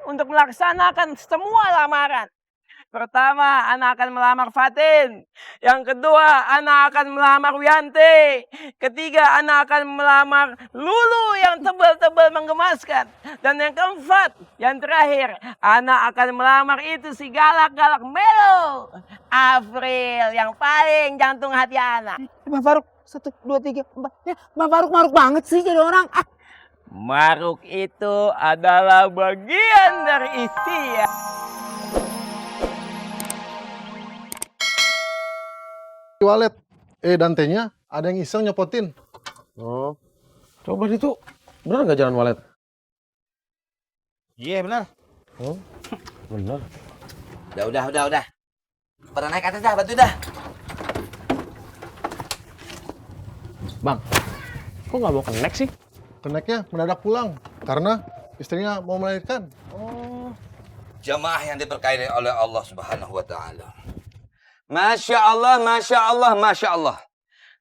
untuk melaksanakan semua lamaran. Pertama, Ana akan melamar Fatin. Yang kedua, Ana akan melamar Wianti. Ketiga, Ana akan melamar Lulu yang tebal-tebal menggemaskan. Dan yang keempat, yang terakhir, Ana akan melamar itu si galak-galak Melo. April, yang paling jantung hati Ana. Bang Faruk, 1, 2, 3, 4. Ya, Bang Faruk maruk banget sih jadi orang. Maruk itu adalah bagian dari ikhtiar. Walet, dan T-nya ada yang iseng nyopotin. Oh, coba itu benar nggak jalan walet? Iya benar. Oh, benar. Udah. Pada naik atas dah, bantu dah. Bang, kok nggak mau connect sih? Keneknya mendadak pulang karena istrinya mau melahirkan. Oh, Jamaah yang diberkahi oleh Allah Subhanahu wa taala. Masya Allah, Masya Allah, Masya Allah.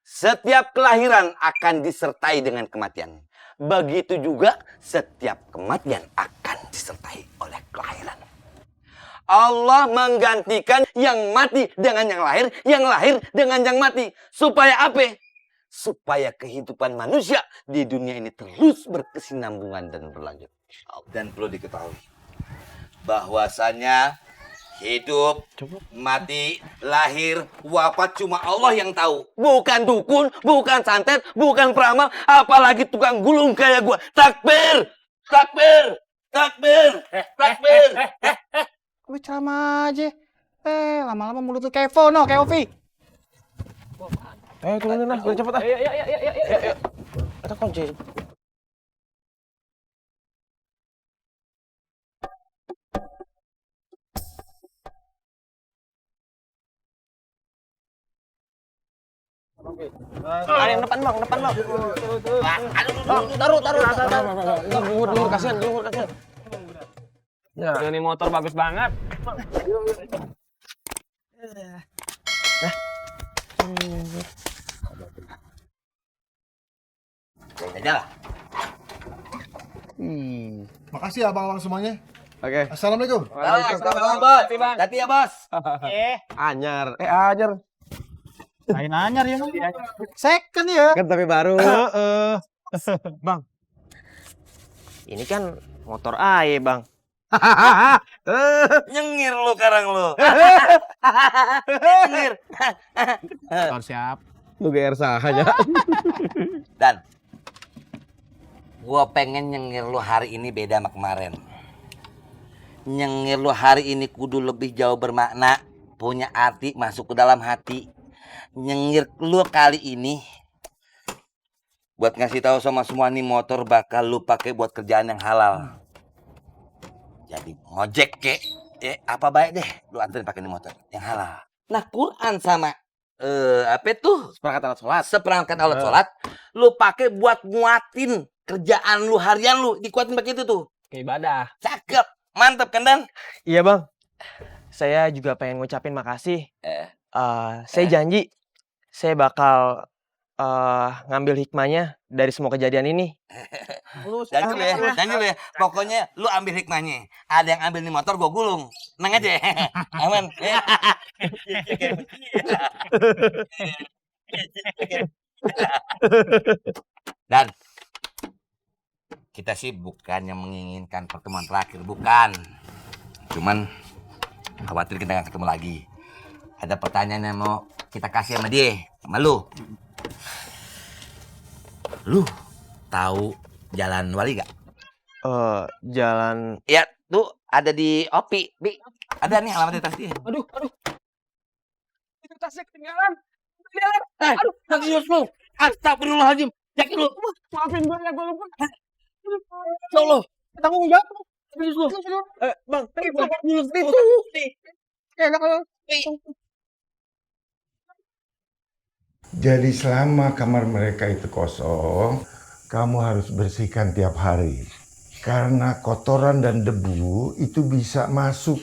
Setiap kelahiran akan disertai dengan kematian. Begitu juga setiap kematian akan disertai oleh kelahiran. Allah menggantikan yang mati dengan yang lahir dengan yang mati. Supaya apa? Supaya kehidupan manusia di dunia ini terus berkesinambungan dan berlanjut. Dan perlu diketahui bahwasanya hidup, mati, lahir, wafat cuma Allah yang tahu. Bukan dukun, bukan santet, bukan peramal, apalagi tukang gulung kayak gua. Takbir! Takbir! Takbir! Takbir! Lu ceramah aja. Lama-lama mulut lu kayak Vono, kayak Ovi. turunin lah, biar cepet ah. Ayo. Kita kunci. Ada yang depan bang. Taruh. Luhur, kasihan. Ya. Ini motor bagus banget. Jalan. Makasih ya abang-abang semuanya. Oke. Assalamualaikum. Waalaikumsalam, Bos. Hati ya, Bos. Anyar. Anyar. Lain anyar ya. Second ya. Kan tapi baru. Bang. Ini kan motor AE, Bang. Nyengir lu karang lu. Nyengir. Motor siap. Lu GR saja. Dan gua pengen nyengir lu hari ini beda sama kemarin. Nyengir lu hari ini kudu lebih jauh bermakna, punya arti, masuk ke dalam hati. Nyengir lu kali ini buat ngasih tahu sama semua nih motor bakal lu pakai buat kerjaan yang halal. Jadi ngojek kek, apa baik deh lu anterin pakai nih motor yang halal. Nah, Quran sama apa tuh? Seperangkat alat sholat, lu pakai buat nguatin kerjaan lu harian lu, dikuatin pakai itu tuh. Kayak ibadah. Cakep, mantep kan Dan? Iya bang, saya juga pengen ngucapin makasih. Saya janji, saya bakal ngambil hikmahnya dari semua kejadian ini. Janji lu ya. Pokoknya lu ambil hikmahnya. Ada yang ambil nih motor, gua gulung. Tenang aja. Aman. Dan kita sih bukan yang menginginkan pertemuan terakhir, bukan. Cuman khawatir kita nggak ketemu lagi. Ada pertanyaan yang mau kita kasih sama dia, sama lu. Lu tahu Jalan Wali gak? Jalan... Ya, tuh ada di Opi, Bi. Ada nih alamat di tas dia. Aduh. Itu tasnya ketinggalan. Aduh, serius lu. Astagfirullahaladzim. Yakin lu. Maafin gue ya, gue lupa. Ya Allah. Tanggung jawab. Serius lu. Bang, Jadi selama kamar mereka itu kosong, kamu harus bersihkan tiap hari. Karena kotoran dan debu itu bisa masuk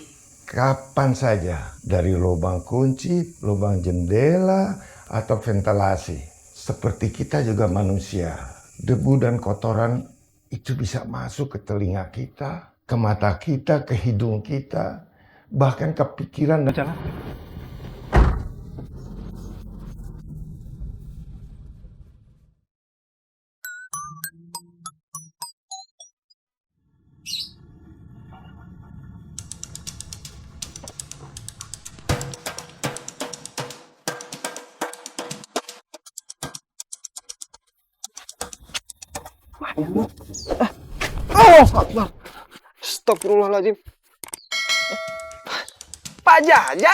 kapan saja. Dari lubang kunci, lubang jendela, atau ventilasi. Seperti kita juga manusia. Debu dan kotoran itu bisa masuk ke telinga kita, ke mata kita, ke hidung kita, bahkan ke pikiran dan Astagfirullahaladzim. Pak Jaja?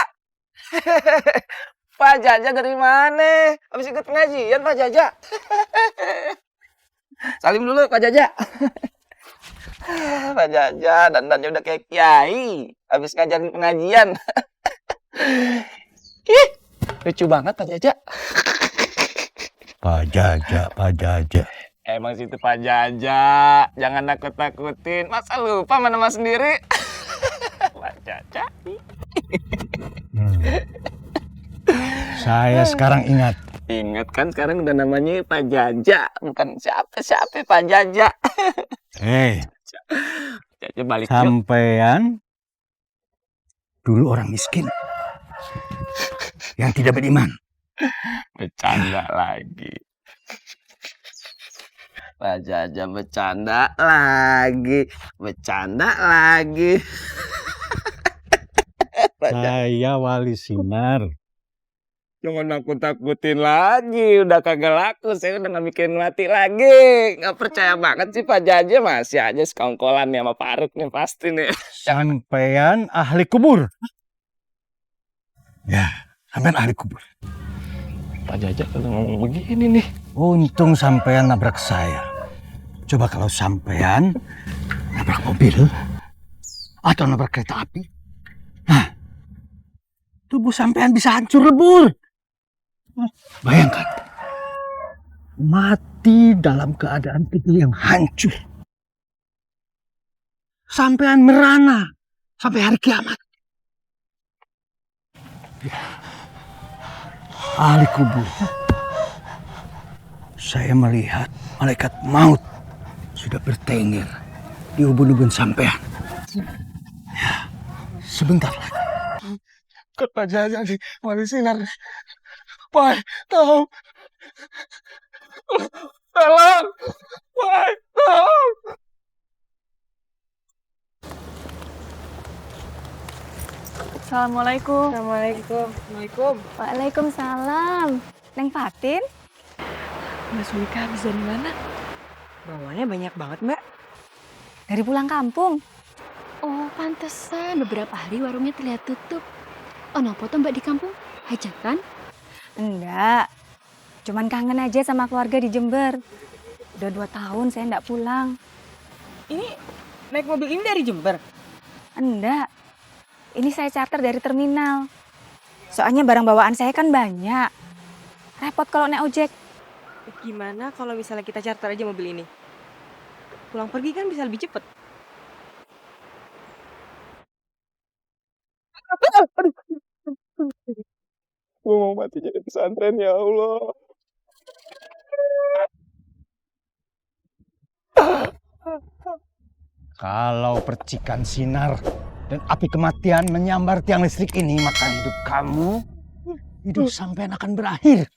Pak Jaja dari mana? Habis ikut pengajian Pak Jaja. Salim dulu Pak Jaja. Pak Jaja, dandannya udah kayak kiai. Habis ngajarin pengajian. Ih, lucu banget Pak Jaja. Pak Jaja. Emang situ Pak Jaja. Jangan nakut-nakutin. Masa lupa sama nama sendiri? Pak Jaja. Saya sekarang ingat. Ingat kan sekarang udah namanya Pak Jaja. Bukan siapa-siapa Pak Jaja. Jaja balik yuk. Sampean dulu orang miskin yang tidak beriman. Bercanda lagi. Pak Jaja bercanda lagi. Saya Wali Sinar. Jangan nakut-nakutin lagi. Udah kagak laku. Saya udah gak mikirin mati lagi. Gak percaya banget sih Pak Jaja. Masih aja sekongkolan nih sama Faruk nih. Pasti nih. Sampean ahli kubur. Ya, sampean ahli kubur. Pak Jaja kalau ngomong begini nih. Untung sampean nabrak saya. Coba kalau sampean nabrak mobil atau nabrak kereta api, nah, tubuh sampean bisa hancur lebur. Bayangkan, mati dalam keadaan tubuh yang hancur. Sampean merana sampai hari kiamat. Ahli kubur. Saya melihat malaikat maut sudah bertengger di ubun-ubun sampean. Ya, sebentar lagi. Pak Jaja di Wali Sinar. Pak, tahu. Tolong. Pak, tolong. Assalamualaikum. Assalamualaikum. Waalaikumsalam. Neng Fatin? Mbak Sulika habis dari mana? Bawaannya banyak banget, Mbak. Dari pulang kampung. Oh, pantesan beberapa hari warungnya terlihat tutup. Oh, nopo tuh Mbak di kampung? Hajatan? Enggak. Cuman kangen aja sama keluarga di Jember. Udah 2 tahun saya enggak pulang. Ini naik mobil ini dari Jember? Enggak. Ini saya charter dari terminal. Soalnya barang bawaan saya kan banyak. Repot kalau naik ojek. Gimana kalau misalnya kita charter aja mobil ini? Pulang pergi kan bisa lebih cepet. Gue mau mati jadi pesantren ya Allah. Kalau percikan sinar dan api kematian menyambar tiang listrik ini, maka hidup sampean akan berakhir.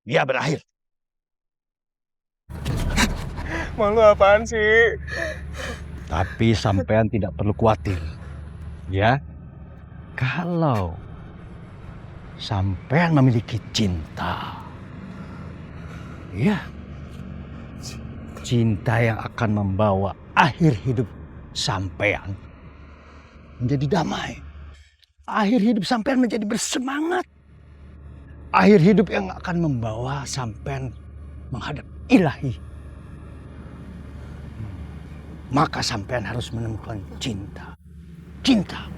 Ya, berakhir. Malu apaan sih? Tapi sampean tidak perlu khawatir. Ya, kalau sampean memiliki cinta, ya, cinta yang akan membawa akhir hidup sampean menjadi damai. Akhir hidup sampean menjadi bersemangat. Akhir hidup yang akan membawa sampean menghadap Ilahi. Maka sampean harus menemukan cinta. Cinta.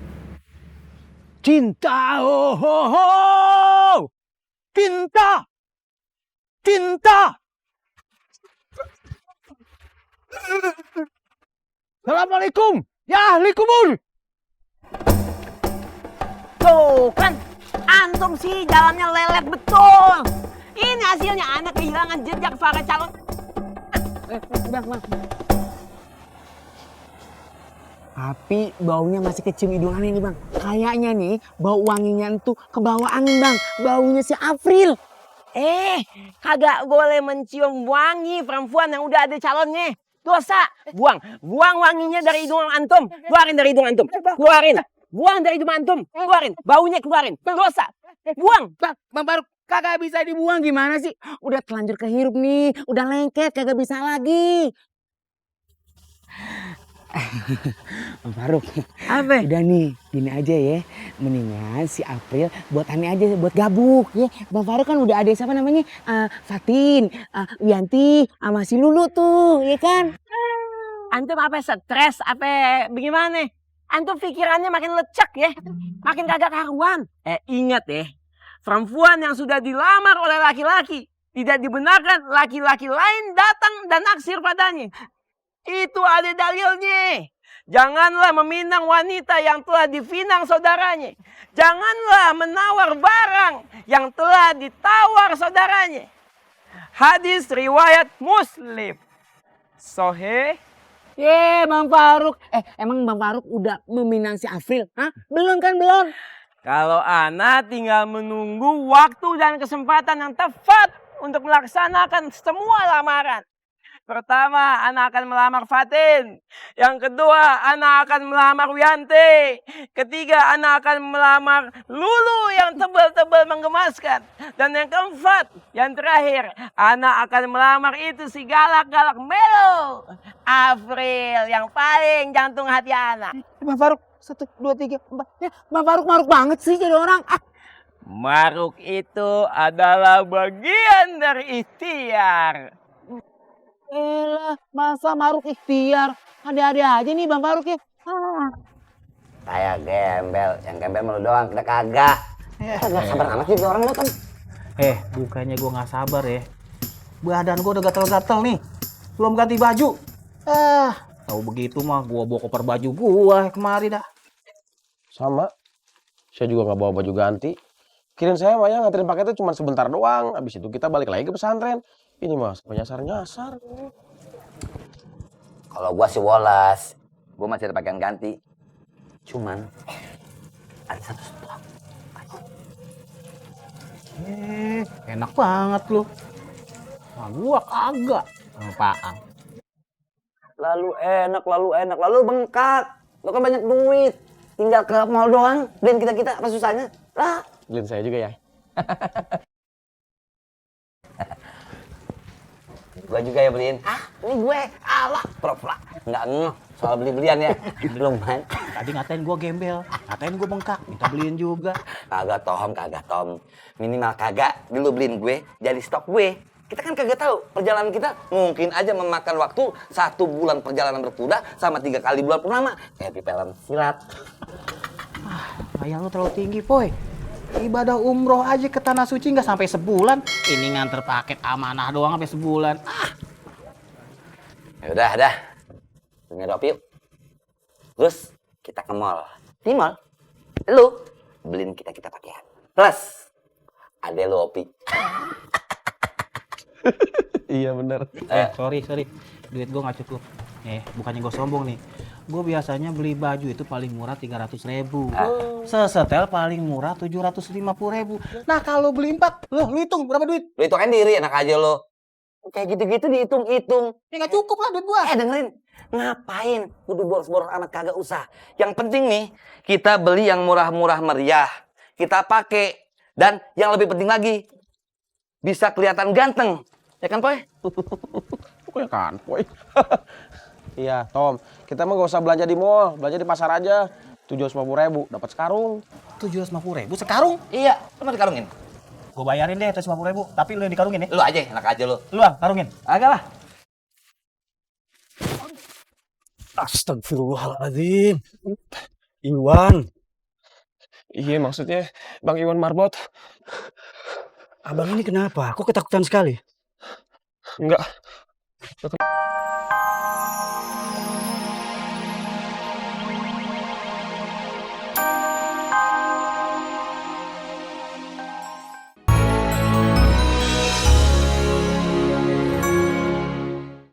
Cinta. Oh, oh, oh. Cinta. Cinta. Assalamualaikum. Ya ahli kubur. Tuh kan, antum sih jalannya lelet betul. Ini hasilnya anak kehilangan jejak para calon. Tapi baunya masih kecium hidung aneh nih bang. Kayaknya nih bau wanginya tuh ke bawah angin bang. Baunya si April. Kagak boleh mencium wangi perempuan yang udah ada calonnya. Dosa. Buang wanginya dari hidung antum. Keluarin dari hidung antum. Keluarin. Buang dari hidung antum. Keluarin. Baunya keluarin. Dosa. Buang. Bang Faruk kagak bisa dibuang gimana sih? Udah telanjur kehirup nih. Udah lengket kagak bisa lagi. Bang Faruk, Apa? udah nih, gini aja ya. Mendingan si April buat aneh aja, buat gabuk ya. Bang Faruk kan udah ada siapa namanya? Fatin, Wianti, sama si Lulu tuh, ya kan? Antum apa stres? Apa bagaimana? Antum pikirannya makin lecek ya. Makin kagak karuan. Ingat ya. Perempuan yang sudah dilamar oleh laki-laki. Tidak dibenarkan laki-laki lain datang dan naksir padanya. Itu ada dalilnya. Janganlah meminang wanita yang telah difinang saudaranya. Janganlah menawar barang yang telah ditawar saudaranya. Hadis riwayat Muslim. Sahih. Bang Faruk. Emang Bang Faruk udah meminang si April? Hah? Belum kan, belum? Kalau ana tinggal menunggu waktu dan kesempatan yang tepat untuk melaksanakan semua lamaran. Pertama, ana akan melamar Fatin. Yang kedua, ana akan melamar Wianti. Ketiga, ana akan melamar Lulu yang tebal-tebal menggemaskan. Dan yang keempat, yang terakhir, ana akan melamar itu si galak-galak Melo. April yang paling jantung hati ana. Bang Faruk, 1, 2, 3, 4. Bang Faruk maruk banget sih jadi orang. Maruk itu adalah bagian dari ikhtiar. Masa maruk ikhtiar? Ada-ada aja nih Bang Faruk ya. Kayak gembel, yang gembel malu doang, kita kagak. Kagak sabar amat sih orang lu kan. Bukannya gue gak sabar ya. Badan gue udah gatel-gatel nih. Belum ganti baju. Tahu begitu mah gue bawa koper baju gue kemari dah. Sama. Saya juga nggak bawa baju ganti. Kirain saya mah ya nganterin paketnya cuma sebentar doang. Habis itu kita balik lagi ke pesantren. Ini mas, nyasar-nyasar. Kalau gua sih wolas, gua masih ada pakaian ganti. Cuman ada satu stok. Enak banget lu. Nah, gua kagak. Apaan? Lalu bengkak. Lo kan banyak duit. Tinggal ke mall doang, beliin kita apa susahnya? Lah. Beliin saya juga ya. Gua juga ya beliin. Ini gue. Alah, pura-pura. Nggak ngeh soal beli-belian ya. Belum man. Tadi ngatain gua gembel, ngatain gua bengkak, minta beliin juga. Kagak Tom. Minimal kagak. Dulu beliin gue, jadi stok gue. Kita kan kagak tahu perjalanan kita mungkin aja memakan waktu 1 bulan perjalanan berkuda sama 3 kali bulan purnama. Kayak di film silat. Bayang lu terlalu tinggi, Poy. Ibadah umroh aja ke tanah suci nggak sampai sebulan. Ini nganter paket amanah doang sampai sebulan. Ya udah. Ngerop yuk. Terus kita ke mall. Di mall, lu beliin kita pakaian. Plus ada lu opi. Iya bener. Sorry. Duit gua nggak cukup. Bukannya gua sombong nih. Gue biasanya beli baju itu paling murah 300.000. Sesetel paling murah 750.000. Nah kalau beli 4, lu hitung berapa duit? Lu hitungin diri, enak aja lo. Kayak gitu-gitu dihitung-hitung. Ya nggak cukup lah duit gua. Dengerin. Ngapain? Kudu boros-boros amat, kagak usah. Yang penting nih, kita beli yang murah-murah meriah. Kita pakai. Dan yang lebih penting lagi, bisa kelihatan ganteng. Ya kan, Poy? Kok ya kan, Poy? Iya, Tom. Kita mah gak usah belanja di mall, belanja di pasar aja. 750.000 dapat sekarung. 750.000 sekarung? Iya, lu mau dikarungin? Gue bayarin deh 750.000, tapi lu yang dikarungin ya? Lu aja, enak aja lu. Lu Bang, karungin. Agak lah. Astagfirullahaladzim. Iwan. Iya, maksudnya Bang Iwan Marbot. Abang ini kenapa? Kok ketakutan sekali? Enggak.